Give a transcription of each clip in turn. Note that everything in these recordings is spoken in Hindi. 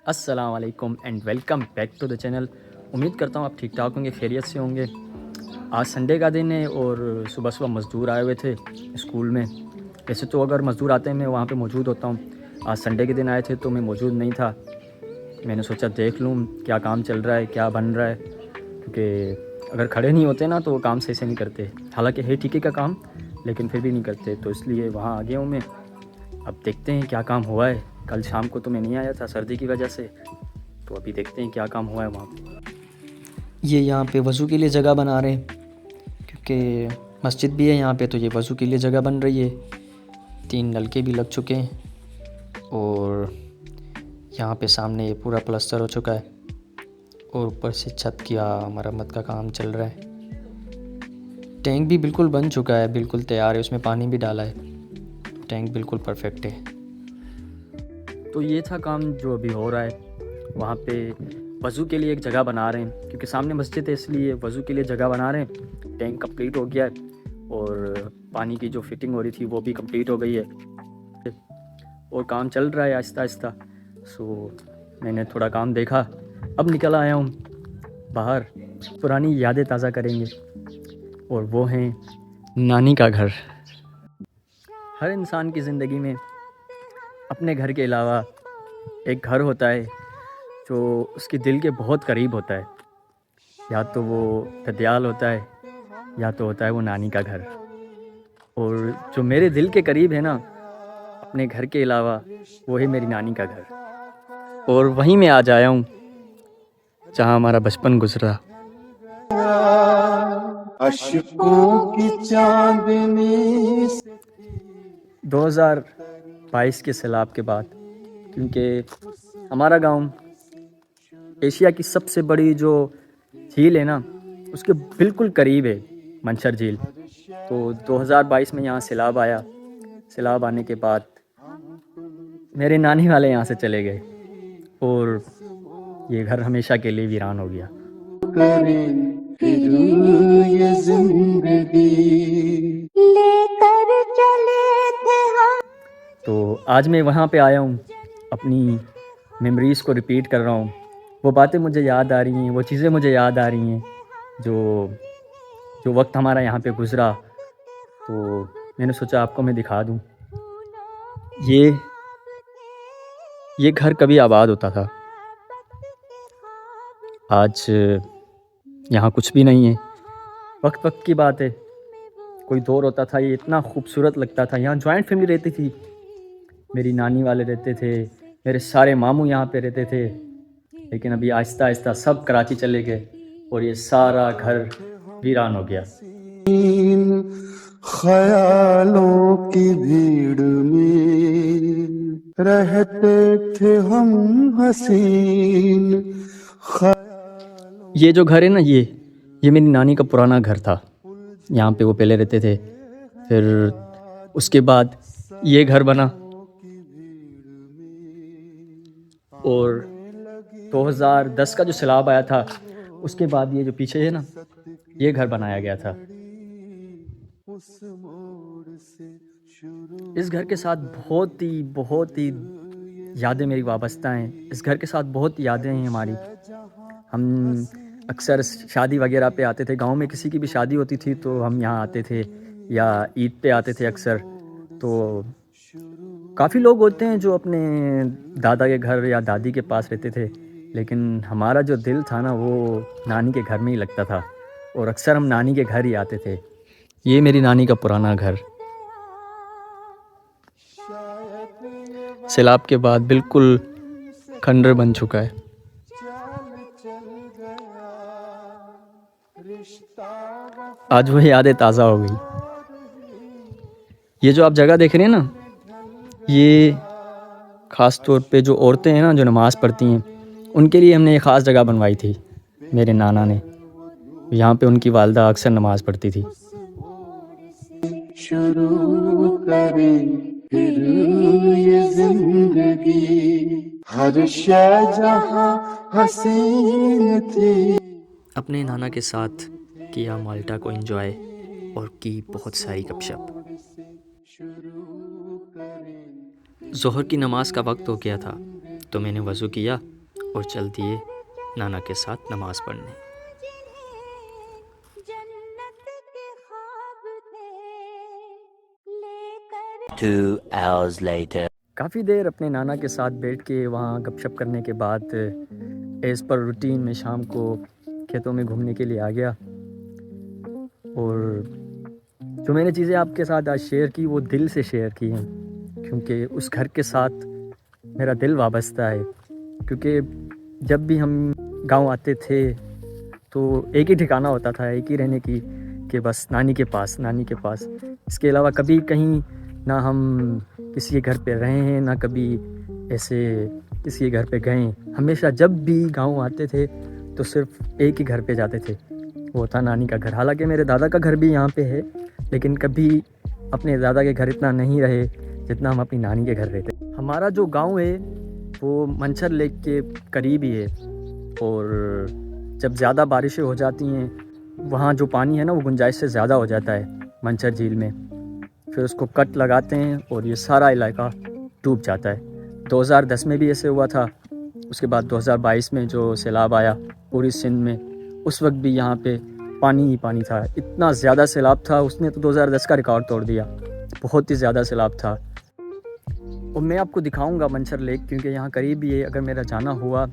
अस्सलाम वालेकुम and welcome back to the channel. उम्मीद करता हूँ आप ठीक ठाक होंगे, खैरियत से होंगे। आज संडे का दिन है और सुबह सुबह मज़दूर आए हुए थे स्कूल में। वैसे तो अगर मज़दूर आते हैं मैं वहाँ पे मौजूद होता हूँ। आज संडे के दिन आए थे तो मैं मौजूद नहीं था। मैंने सोचा देख लूँ क्या काम चल रहा है, क्या बन रहा है, क्योंकि अगर खड़े नहीं होते ना तो वो काम सही से नहीं करते। हालांकि है ठीके का काम, लेकिन फिर भी नहीं करते, तो इसलिए वहाँ आ गया हूँ मैं। अब देखते हैं क्या काम हुआ है। कल शाम को तो मैं नहीं आया था सर्दी की वजह से, तो अभी देखते हैं क्या काम हुआ है वहाँ पे। ये यहाँ पे वज़ू के लिए जगह बना रहे हैं, क्योंकि मस्जिद भी है यहाँ पे, तो ये वज़ू के लिए जगह बन रही है। 3 नलके भी लग चुके हैं और यहाँ पे सामने ये पूरा प्लास्टर हो चुका है और ऊपर से छत की मरम्मत का काम चल रहा है। टैंक भी बिल्कुल बन चुका है, बिल्कुल तैयार है, उसमें पानी भी डाला है, टैंक बिल्कुल परफेक्ट है। तो ये था काम जो अभी हो रहा है। वहाँ पे वज़ू के लिए एक जगह बना रहे हैं, क्योंकि सामने मस्जिद है इसलिए वज़ू के लिए जगह बना रहे हैं। टैंक कंप्लीट हो गया है और पानी की जो फिटिंग हो रही थी वो भी कंप्लीट हो गई है और काम चल रहा है आहिस्ता आहिस्ता। सो मैंने थोड़ा काम देखा, अब निकल आया हूँ बाहर। पुरानी यादें ताज़ा करेंगे और वो हैं नानी का घर। हर इंसान की ज़िंदगी में अपने घर के अलावा एक घर होता है जो उसके दिल के बहुत करीब होता है। या तो वो ददियाल होता है या तो होता है वो नानी का घर। और जो मेरे दिल के करीब है ना अपने घर के अलावा, वो है मेरी नानी का घर। और वहीं मैं आज आया हूँ जहाँ हमारा बचपन गुजरा। अशकों की चांदनी 2022 के सैलाब के बाद, क्योंकि हमारा गांव एशिया की सबसे बड़ी जो झील है ना उसके बिल्कुल करीब है, मंशर झील। तो 2022 में यहाँ सैलाब आया। सैलाब आने के बाद मेरे नानी वाले यहाँ से चले गए और ये घर हमेशा के लिए वीरान हो गया। ये जिंदगी लेकर चले थे हम। तो आज मैं वहाँ पे आया हूँ, अपनी मेमोरीज़ को रिपीट कर रहा हूँ। वो बातें मुझे याद आ रही हैं, वो चीज़ें मुझे याद आ रही हैं जो जो वक्त हमारा यहाँ पे गुज़रा। तो मैंने सोचा आपको मैं दिखा दूँ। ये घर कभी आबाद होता था, आज यहाँ कुछ भी नहीं है। वक्त वक्त की बात है। कोई दौर होता था ये इतना खूबसूरत लगता था। यहाँ जॉइंट फैमिली रहती थी, मेरी नानी वाले रहते थे, मेरे सारे मामू यहाँ पे रहते थे। लेकिन अभी आहिस्ता आहिस्ता सब कराची चले गए और ये सारा घर वीरान हो गया। ख्यालों की भीड़ में रहते थे हम हसीन। ये जो घर है ना, ये मेरी नानी का पुराना घर था। यहाँ पे वो पहले रहते थे। फिर उसके बाद ये घर बना और 2010 का जो सैलाब आया था उसके बाद ये जो पीछे है ना ये घर बनाया गया था। इस घर के साथ बहुत ही यादें मेरी वाबस्ता हैं। इस घर के साथ बहुत यादें हैं हमारी। हम अक्सर शादी वगैरह पे आते थे, गांव में किसी की भी शादी होती थी तो हम यहाँ आते थे, या ईद पे आते थे अक्सर। तो काफ़ी लोग होते हैं जो अपने दादा के घर या दादी के पास रहते थे, लेकिन हमारा जो दिल था ना वो नानी के घर में ही लगता था और अक्सर हम नानी के घर ही आते थे। ये मेरी नानी का पुराना घर सैलाब के बाद बिल्कुल खंडर बन चुका है। आज वही यादें ताज़ा हो गई। ये जो आप जगह देख रहे हैं ना, ये ख़ास तौर पे जो औरतें हैं ना जो नमाज़ पढ़ती हैं उनके लिए हमने ये ख़ास जगह बनवाई थी मेरे नाना ने। यहाँ पे उनकी वालदा अक्सर नमाज़ पढ़ती थी। शुरू करें फिर ये जिंदगी, हर शय जहां हसीन थी। अपने नाना के साथ किया माल्टा को एंजॉय और की बहुत सारी गपशप। ज़ोहर की नमाज का वक्त हो गया था तो मैंने वज़ू किया और चल दिए नाना के साथ नमाज़ पढ़ने। Two hours later. काफ़ी देर अपने नाना के साथ बैठ के वहाँ गपशप करने के बाद एज़ पर रूटीन में शाम को खेतों में घूमने के लिए आ गया। और जो मैंने चीज़ें आपके साथ आज शेयर की वो दिल से शेयर की हैं, क्योंकि उस घर के साथ मेरा दिल वाबस्ता है। क्योंकि जब भी हम गांव आते थे तो एक ही ठिकाना होता था, एक ही रहने की, कि बस नानी के पास, नानी के पास। इसके अलावा कभी कहीं ना हम किसी के घर पे रहे हैं, ना कभी ऐसे किसी के घर पे गए। हमेशा जब भी गांव आते थे तो सिर्फ एक ही घर पे जाते थे, वो था नानी का घर। हालांकि मेरे दादा का घर भी यहाँ पे है, लेकिन कभी अपने दादा के घर इतना नहीं रहे जितना हम अपनी नानी के घर रहते। हमारा जो गांव है वो मंचर लेक के करीब ही है, और जब ज़्यादा बारिशें हो जाती हैं वहाँ जो पानी है ना वो गुंजाइश से ज़्यादा हो जाता है मंचर झील में। फिर उसको कट लगाते हैं और ये सारा इलाका डूब जाता है। 2010 में भी ऐसे हुआ था। उसके बाद 2022 में जो सैलाब आया पूरी सिंध में, उस वक्त भी यहाँ पे पानी ही पानी था। इतना ज़्यादा सैलाब था, उसने तो 2010 का रिकॉर्ड तोड़ दिया। बहुत ही ज़्यादा सैलाब था। और मैं आपको दिखाऊंगा मंचर लेक, क्योंकि यहाँ करीब ही है। अगर मेरा जाना हुआ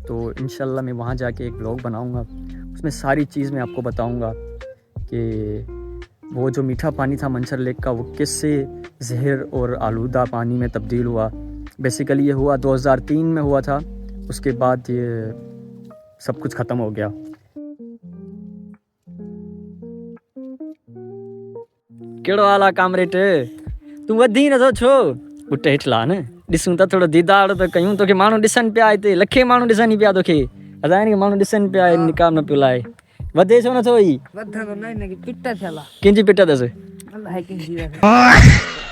तो इंशाल्लाह मैं वहाँ जाके एक व्लॉग बनाऊंगा, उसमें सारी चीज़ मैं आपको बताऊंगा कि वो जो मीठा पानी था मंचर लेक का वो किससे जहर और आलूदा पानी में तब्दील हुआ। बेसिकली ये हुआ 2003 में हुआ था, उसके बाद ये सब कुछ ख़त्म हो गया। केड़ो वाला कामरेट तू वधी न छो उठ हेठला न ॾिसूं था थोड़ो दीदार तो कयूं। तोखे माण्हू ॾिसनि पिया, हिते लखे माण्हू ॾिसनि पिया तोखे। असां नी माण्हू ॾिसनि पिया, निकाह न पियो लाए। वधे छो नथो ई? वधंदो न हिनखे पिट थियल आहे। कंहिंजी पिट अथसि? अलाए कंहिंजी